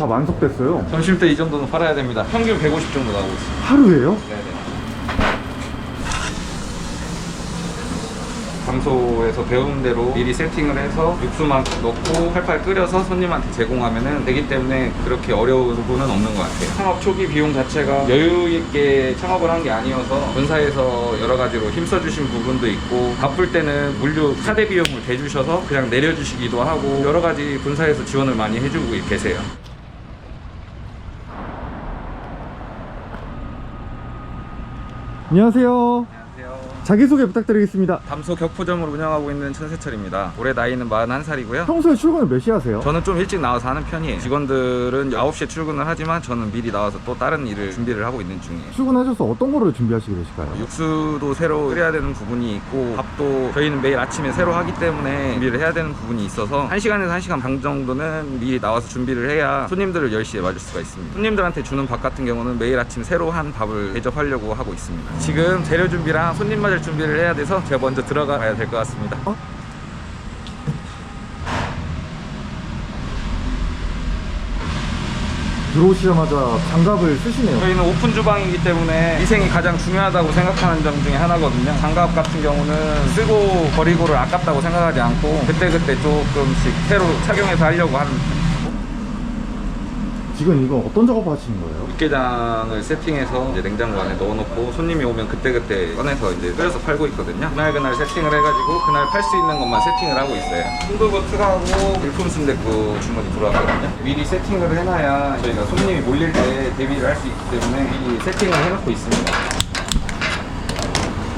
다 완속됐어요. 점심때 이 정도는 팔아야 됩니다. 평균 150 정도 나오고 있어요. 하루에요? 네네. 장소에서 배운 대로 미리 세팅을 해서 육수만 넣고 팔팔 끓여서 손님한테 제공하면 되기 때문에 그렇게 어려운 부분은 없는 것 같아요. 창업 초기 비용 자체가 여유 있게 창업을 한 게 아니어서 본사에서 여러 가지로 힘써주신 부분도 있고, 바쁠 때는 물류 차대 비용을 대주셔서 그냥 내려주시기도 하고, 여러 가지 본사에서 지원을 많이 해주고 계세요. 안녕하세요. 자기소개 부탁드리겠습니다. 담소 격포점을 운영하고 있는 천세철입니다. 올해 나이는 41살이고요. 평소에 출근을 몇 시에 하세요? 저는 좀 일찍 나와서 하는 편이에요. 직원들은 9시에 출근을 하지만 저는 미리 나와서 또 다른 일을 준비를 하고 있는 중이에요. 출근하셔서 어떤 거를 준비하시게 되실까요? 육수도 새로 끓여야 되는 부분이 있고, 밥도 저희는 매일 아침에 새로 하기 때문에 준비를 해야 되는 부분이 있어서 1시간에서 1시간 반 정도는 미리 나와서 준비를 해야 손님들을 10시에 맞을 수가 있습니다. 손님들한테 주는 밥 같은 경우는 매일 아침 새로 한 밥을 대접하려고 하고 있습니다. 지금 재료 준비랑 손님 맞을 준비를 해야 돼서 제가 먼저 들어가야 될 것 같습니다. 들어오시자마자 장갑을 쓰시네요. 저희는 오픈 주방이기 때문에 위생이 가장 중요하다고 생각하는 점 중에 하나거든요. 장갑 같은 경우는 쓰고 버리고를 아깝다고 생각하지 않고 그때그때 조금씩 새로 착용해서 하려고 하는 편입니다. 지금 이거 어떤 작업 하시는 거예요? 육개장을 세팅해서 이제 냉장고 안에 넣어놓고 손님이 오면 그때그때 꺼내서 이제 끓여서 팔고 있거든요. 그날 세팅을 해가지고 그날 팔 수 있는 것만 세팅을 하고 있어요. 순두부 특하고 일품 순댓국 주문이 들어왔거든요. 미리 세팅을 해놔야 저희가 손님이 몰릴 때 대비를 할 수 있기 때문에 미리 세팅을 해놓고 있습니다.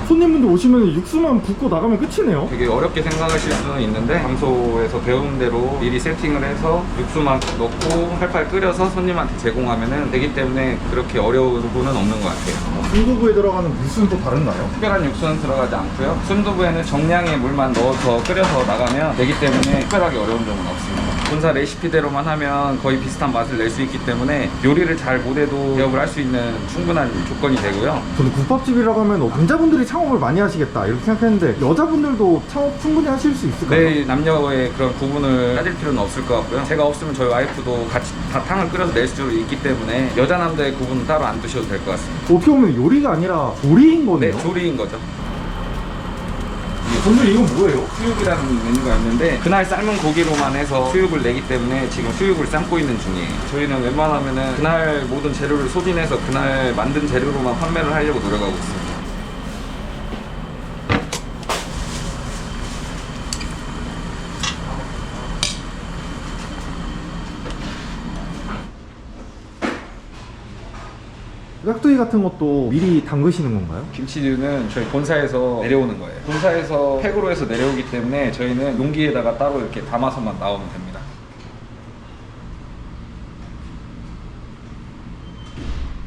손님분들 오시면 육수만 붓고 나가면 끝이네요. 되게 어렵게 생각하실 수는 있는데, 장소에서 배운 대로 미리 세팅을 해서 육수만 넣고 팔팔 끓여서 손님한테 제공하면 되기 때문에 그렇게 어려운 부분은 없는 것 같아요. 순두부에 들어가는 육수는 또 다른가요? 특별한 육수는 들어가지 않고요. 순두부에는 정량의 물만 넣어서 끓여서 나가면 되기 때문에 특별하게 어려운 점은 없습니다. 본사 레시피대로만 하면 거의 비슷한 맛을 낼 수 있기 때문에 요리를 잘 못해도 개업을 할 수 있는 충분한 조건이 되고요. 저는 국밥집이라고 하면 남자분들이 창업을 많이 하시겠다 이렇게 생각했는데 여자분들도 창업 충분히 하실 수 있을까요? 네, 남녀의 그런 구분을 따질 필요는 없을 것 같고요. 제가 없으면 저희 와이프도 같이 다 탕을 끓여서 낼 수 있기 때문에 여자 남자의 구분은 따로 안 두셔도 될 것 같습니다. 어떻게 보면 요리가 아니라 조리인 거네요. 네, 조리인 거죠. 오늘 이건 뭐예요? 수육이라는 메뉴가 있는데 그날 삶은 고기로만 해서 수육을 내기 때문에 지금 수육을 삶고 있는 중이에요. 저희는 웬만하면은 그날 모든 재료를 소진해서 그날 만든 재료로만 판매를 하려고 노력하고 있습니다. 깍두기 같은 것도 미리 담그시는 건가요? 김치류는 저희 본사에서 내려오는 거예요. 본사에서 팩으로 해서 내려오기 때문에 저희는 용기에다가 따로 이렇게 담아서만 나오면 됩니다.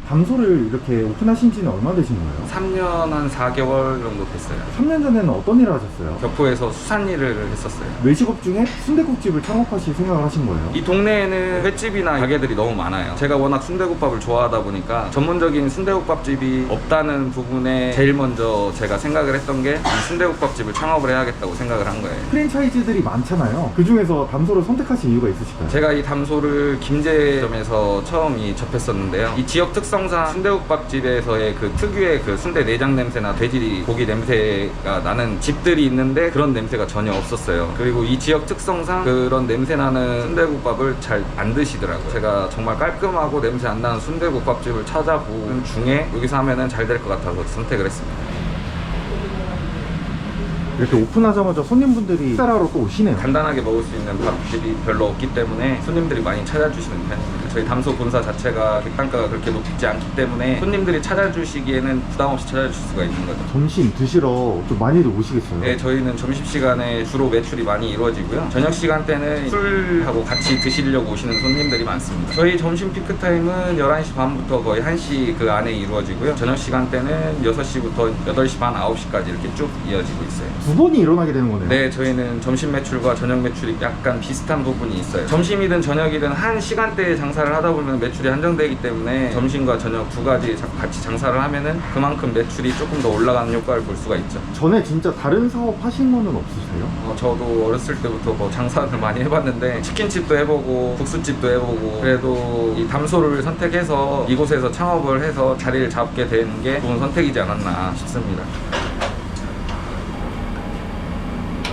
담소를 이렇게 오픈하신 지는 얼마 되신 거예요? 3년 한 4개월 정도 됐어요. 3년 전에는 어떤 일을 하셨어요? 격포에서 수산 일을 했었어요. 외식업 중에 순댓국집을 창업하실 생각을 하신 거예요? 이 동네에는 횟집이나 가게들이 너무 많아요. 제가 워낙 순대국밥을 좋아하다 보니까 전문적인 순대국밥집이 없다는 부분에 제일 먼저 제가 생각을 했던 게 이 순대국밥집을 창업을 해야겠다고 생각을 한 거예요. 프랜차이즈들이 많잖아요. 그 중에서 담소를 선택하신 이유가 있으실까요? 제가 이 담소를 김제점에서 처음 접했었는데요. 이 지역 특성상 순대국밥집에서의 그 특유의 그 순대 내장 냄새나 돼지 고기 냄새가 나는 집들이 있는데 그런 냄새가 전혀 없었어요. 그리고 이 지역 특성상 그런 냄새 나는 순대국밥을 잘 안 드시더라고요. 제가 정말 깔끔하고 냄새 안 나는 순대국밥집을 찾아보는 중에 여기서 하면은 잘 될 것 같아서 선택을 했습니다. 이렇게 오픈하자마자 손님분들이 식사하러 또 오시네요. 간단하게 먹을 수 있는 밥집이 별로 없기 때문에 손님들이 많이 찾아주시는 편입니다. 저희 담소 본사 자체가 객단가가 그렇게 높지 않기 때문에 손님들이 찾아주시기에는 부담 없이 찾아주실 수가 있는 거죠. 점심 드시러 좀 많이들 오시겠어요? 네, 저희는 점심시간에 주로 매출이 많이 이루어지고요. 저녁 시간대는 술하고 같이 드시려고 오시는 손님들이 많습니다. 저희 점심 피크타임은 11시 반부터 거의 1시 그 안에 이루어지고요. 저녁 시간대는 6시부터 8시 반, 9시까지 이렇게 쭉 이어지고 있어요. 두 번이 일어나게 되는 거네요. 네, 저희는 점심 매출과 저녁 매출이 약간 비슷한 부분이 있어요. 점심이든 저녁이든 한 시간대에 장사를 하다 보면 매출이 한정되기 때문에 점심과 저녁 두 가지 같이 장사를 하면은 그만큼 매출이 조금 더 올라가는 효과를 볼 수가 있죠. 전에 진짜 다른 사업 하신 거는 없으세요? 저도 어렸을 때부터 뭐 장사를 많이 해봤는데 치킨집도 해보고 국수집도 해보고 그래도 이 담소를 선택해서 이곳에서 창업을 해서 자리를 잡게 된 게 좋은 선택이지 않았나 싶습니다.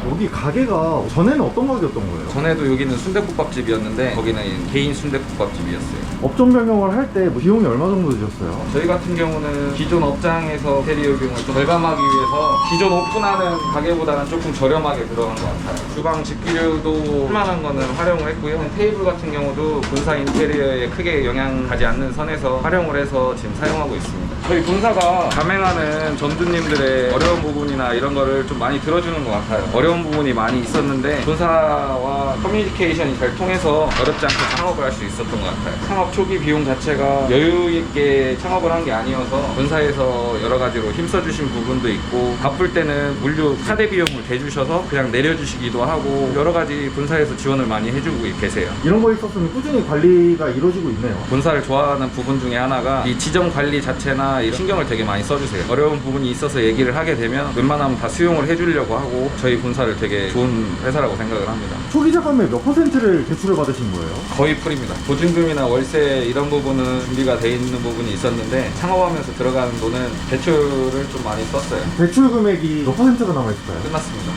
여기 가게가 전에는 어떤 가게였던 거예요? 전에도 여기는 순댓국밥집이었는데 거기는 개인 순댓국밥집이었어요. 업종 변경을 할 때 뭐 비용이 얼마 정도 드셨어요? 저희 같은 경우는 기존 업장에서 인테리어 비용을 좀 절감하기 위해서 기존 오픈하는 가게보다는 조금 저렴하게 들어간 것 같아요. 주방 집기류도 쓸만한 거는 활용을 했고요. 테이블 같은 경우도 본사 인테리어에 크게 영향 가지 않는 선에서 활용을 해서 지금 사용하고 있습니다. 저희 본사가 가맹하는 점주님들의 어려운 부분이나 이런 거를 좀 많이 들어주는 것 같아요. 어려운 부분이 많이 있었는데 본사와 커뮤니케이션이 잘 통해서 어렵지 않게 창업을 할 수 있었던 것 같아요. 창업 초기 비용 자체가 여유 있게 창업을 한 게 아니어서 본사에서 여러 가지로 힘써주신 부분도 있고 바쁠 때는 물류 카드 비용을 대주셔서 그냥 내려주시기도 하고 여러 가지 본사에서 지원을 많이 해주고 계세요. 이런 거 있었으면 꾸준히 관리가 이루어지고 있네요. 본사를 좋아하는 부분 중에 하나가 이 지점 관리 자체나 이 신경을 되게 많이 써주세요. 어려운 부분이 있어서 얘기를 하게 되면 웬만하면 다 수용을 해주려고 하고 저희 본사를 되게 좋은 회사라고 생각을 합니다. 초기 자금의 몇 퍼센트를 대출을 받으신 거예요? 거의 풀입니다. 보증금이나 월세 이런 부분은 준비가 돼 있는 부분이 있었는데 창업하면서 들어가는 돈은 대출을 좀 많이 썼어요. 대출 금액이 몇 퍼센트가 남아있을까요? 끝났습니다.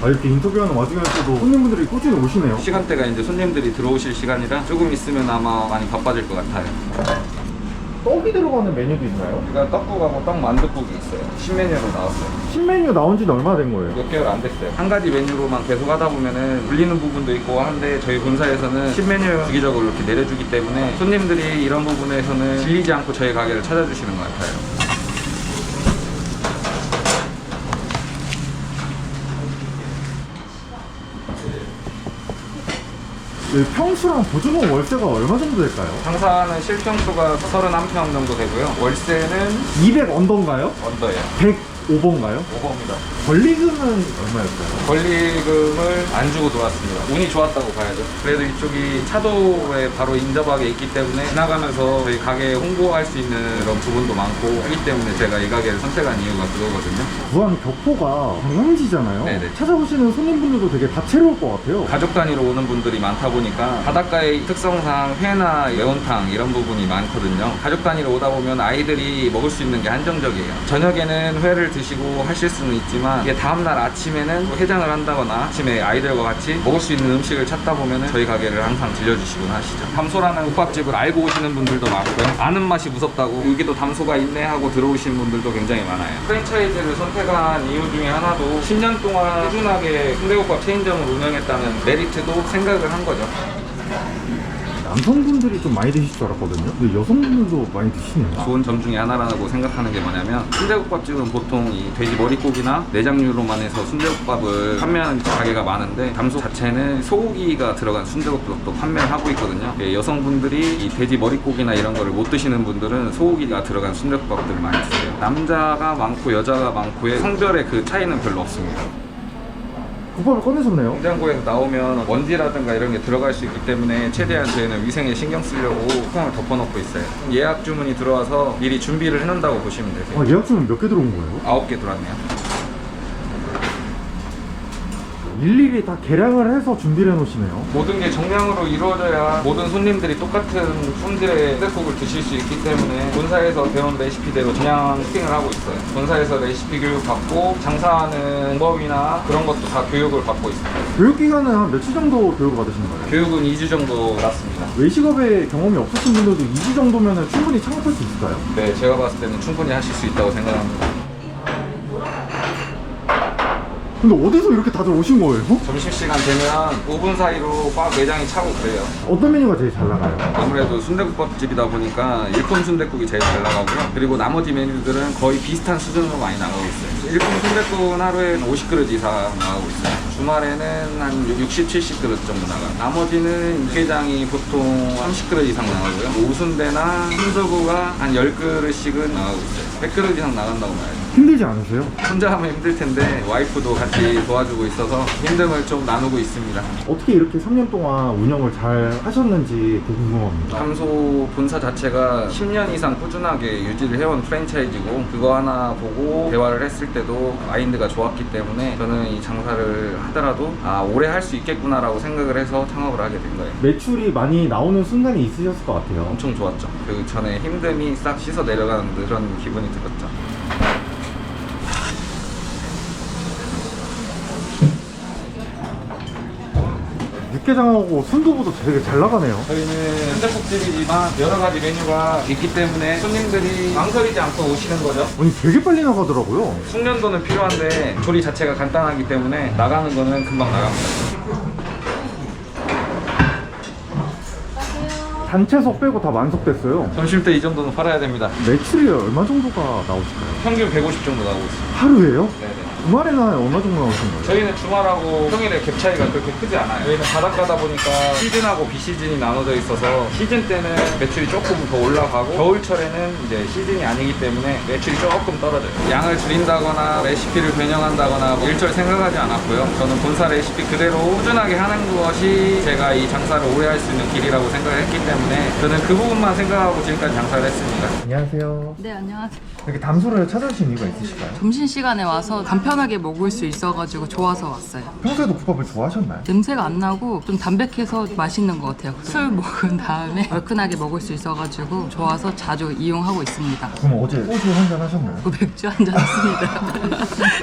이렇게 인터뷰하는 와중에서도 손님분들이 꾸준히 오시네요. 시간대가 이제 손님들이 들어오실 시간이라 조금 있으면 아마 많이 바빠질 것 같아요. 떡이 들어가는 메뉴도 있나요? 우리가 떡국하고 떡 만둣국이 있어요. 신메뉴로 나왔어요. 신메뉴 나온 지는 얼마나 된 거예요? 몇 개월 안 됐어요. 한 가지 메뉴로만 계속 하다 보면은 물리는 부분도 있고 한데 저희 본사에서는 신메뉴 주기적으로 이렇게 내려주기 때문에 손님들이 이런 부분에서는 질리지 않고 저희 가게를 찾아주시는 것 같아요. 평수랑 보증금 월세가 얼마 정도 될까요? 장사하는 실평수가 31평 정도 되고요. 월세는 200 언더인가요? 언더예요. 105번가요? 5번입니다. 권리금은 얼마였어요? 권리금을 안 주고 들어왔습니다. 운이 좋았다고 봐야죠. 그래도 이쪽이 차도에 바로 인접하게 있기 때문에 지나가면서 저희 가게 홍보할 수 있는 그런 부분도 많고 하기 때문에 제가 이 가게를 선택한 이유가 그거거든요. 부안 격포가 관광지잖아요. 네네. 찾아오시는 손님분들도 되게 다채로울 것 같아요. 가족 단위로 오는 분들이 많다 보니까 바닷가의 특성상 회나 매운탕 이런 부분이 많거든요. 가족 단위로 오다 보면 아이들이 먹을 수 있는 게 한정적이에요. 저녁에는 회를 드시고 하실 수는 있지만 이게 다음날 아침에는 또 해장을 한다거나 아침에 아이들과 같이 먹을 수 있는 음식을 찾다 보면 저희 가게를 항상 들려주시곤 하시죠. 담소라는 국밥집을 알고 오시는 분들도 많고요. 아는 맛이 무섭다고 여기도 담소가 있네 하고 들어오신 분들도 굉장히 많아요. 프랜차이즈를 선택한 이유 중에 하나도 10년 동안 꾸준하게 순대국밥 체인점을 운영했다는 메리트도 생각을 한 거죠. 남성분들이 좀 많이 드실 줄 알았거든요. 근데 여성분들도 많이 드시네요. 좋은 점 중에 하나라고 생각하는 게 뭐냐면 순대국밥집은 보통 이 돼지 머릿고기나 내장류로만 해서 순대국밥을 판매하는 가게가 많은데 담소 자체는 소고기가 들어간 순대국밥도 판매를 하고 있거든요. 여성분들이 이 돼지 머릿고기나 이런 거를 못 드시는 분들은 소고기가 들어간 순대국밥들을 많이 드세요. 남자가 많고 여자가 많고의 성별의 그 차이는 별로 없습니다. 국밥을 꺼내셨네요. 냉장고에서 나오면 먼지라든가 이런 게 들어갈 수 있기 때문에 최대한 저희는 위생에 신경 쓰려고 뚜껑을 덮어놓고 있어요. 예약 주문이 들어와서 미리 준비를 해놓는다고 보시면 되세요. 예약 주문 몇 개 들어온 거예요? 9개 들어왔네요. 일일이 다 계량을 해서 준비를 해놓으시네요. 모든 게 정량으로 이루어져야 모든 손님들이 똑같은 품질의 순댓국을 드실 수 있기 때문에 본사에서 배운 레시피대로 정량 세팅을 하고 있어요. 본사에서 레시피 교육 받고 장사하는 방법이나 그런 것도 다 교육을 받고 있습니다. 교육기간은 한 며칠 정도 교육을 받으신 거예요? 교육은 2주 정도 받았습니다. 외식업에 경험이 없으신 분들도 2주 정도면 충분히 창업할 수 있을까요? 네, 제가 봤을 때는 충분히 하실 수 있다고 생각합니다. 근데 어디서 이렇게 다들 오신 거예요? 점심시간 되면 5분 사이로 꽉 매장이 차고 그래요. 어떤 메뉴가 제일 잘 나가요? 아무래도 순대국밥집이다 보니까 일품 순댓국이 제일 잘 나가고요. 그리고 나머지 메뉴들은 거의 비슷한 수준으로 많이 나가고 있어요. 일품 순댓국은 하루에 50그릇 이상 나가고 있어요. 주말에는 한 60, 70그릇 정도 나가요. 나머지는 육개장이 보통 30그릇 이상 나가고요. 오순대나 순두부가 한 10그릇씩은 나가고 있어요. 100그릇 이상 나간다고 봐야죠. 힘들지 않으세요? 혼자 하면 힘들 텐데 와이프도 같이 도와주고 있어서 힘듦을 좀 나누고 있습니다. 어떻게 이렇게 3년 동안 운영을 잘 하셨는지 궁금합니다. 담소 본사 자체가 10년 이상 꾸준하게 유지를 해온 프랜차이즈고, 그거 하나 보고 대화를 했을 때도 마인드가 좋았기 때문에 저는 이 장사를 하더라도 오래 할 수 있겠구나라고 생각을 해서 창업을 하게 된 거예요. 매출이 많이 나오는 순간이 있으셨을 것 같아요. 엄청 좋았죠. 그 전에 힘듦이 싹 씻어 내려가는 그런 기분이 들었죠. 육개장하고 순두부도 되게 잘 나가네요. 저희는 순대국집이지만 여러 가지 메뉴가 있기 때문에 손님들이 망설이지 않고 오시는 거죠. 아니 되게 빨리 나가더라고요. 숙련도는 필요한데 조리 자체가 간단하기 때문에 나가는 거는 금방 나갑니다. 단체석 빼고 다 만석됐어요. 점심 때 이 정도는 팔아야 됩니다. 매출이 얼마 정도가 나오실까요? 평균 150 정도 나오고 있습니다. 하루에요? 네네. 주말에는 얼마 정도 나오신 거예요? 저희는 주말하고 평일에 갭 차이가 그렇게 크지 않아요. 저희는 바닷가다 보니까 시즌하고 비시즌이 나눠져 있어서 시즌 때는 매출이 조금 더 올라가고, 겨울철에는 이제 시즌이 아니기 때문에 매출이 조금 떨어져요. 양을 줄인다거나 레시피를 변형한다거나 일절 생각하지 않았고요. 저는 본사 레시피 그대로 꾸준하게 하는 것이 제가 이 장사를 오래 할 수 있는 길이라고 생각을 했기 때문에 저는 그 부분만 생각하고 지금까지 장사를 했습니다. 안녕하세요. 네, 안녕하세요. 이렇게 담소를 찾아주신 이유가 있으실까요? 점심시간에 와서 간편하게 먹을 수 있어가지고 좋아서 왔어요. 평소에도 국밥을 좋아하셨나요? 냄새가 안 나고 좀 담백해서 맛있는 것 같아요. 술 먹은 다음에 얼큰하게 먹을 수 있어가지고 좋아서 자주 이용하고 있습니다. 그럼 어제 소주 한잔 하셨나요? 그 맥주 한잔 했습니다.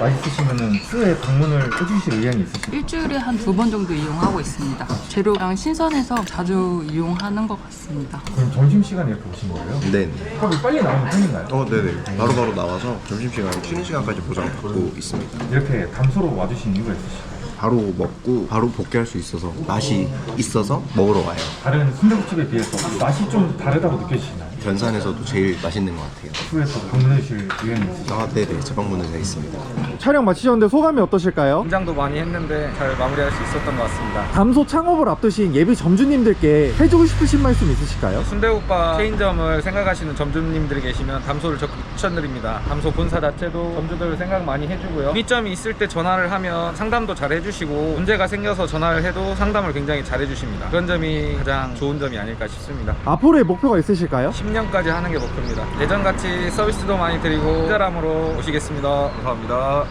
맛있으시면 수에 방문을 해주실 의향이 있으실까요? 일주일에 한 2번 정도 이용하고 있습니다. 재료랑 신선해서 자주 이용하는 것 같습니다. 그럼 점심시간에 이렇게 오신 거예요? 네. 국밥이 빨리 나오는 편인가요? 네네. 바로바로 나와서 점심시간, 쉬는 시간까지 보장받고 있습니다. 이렇게 담소로 와주신 이유가 있으실까요? 바로 먹고 바로 복귀할 수 있어서 맛이 있어서 먹으러 와요. 다른 순대국집에 비해서 맛이 좀 다르다고 느껴지시나요? 변산에서도 제일 맛있는 것 같아요. 후에서 방문해 주실 의향이 있으실까요? 네네. 재방문을 해 있습니다. 촬영 마치셨는데 소감이 어떠실까요? 긴장도 많이 했는데 잘 마무리할 수 있었던 것 같습니다. 담소 창업을 앞두신 예비 점주님들께 해주고 싶으신 말씀 있으실까요? 순대국밥 체인점을 생각하시는 점주님들이 계시면 담소를 적극 추천드립니다. 담소 본사 자체도 점주들 생각 많이 해주고요. 문의점이 있을 때 전화를 하면 상담도 잘 해주시고, 문제가 생겨서 전화를 해도 상담을 굉장히 잘 해주십니다. 그런 점이 가장 좋은 점이 아닐까 싶습니다. 앞으로의 목표가 있으실까요? 10년까지 하는 게 목표입니다. 예전같이 서비스도 많이 드리고 친절함으로 오시겠습니다. 감사합니다.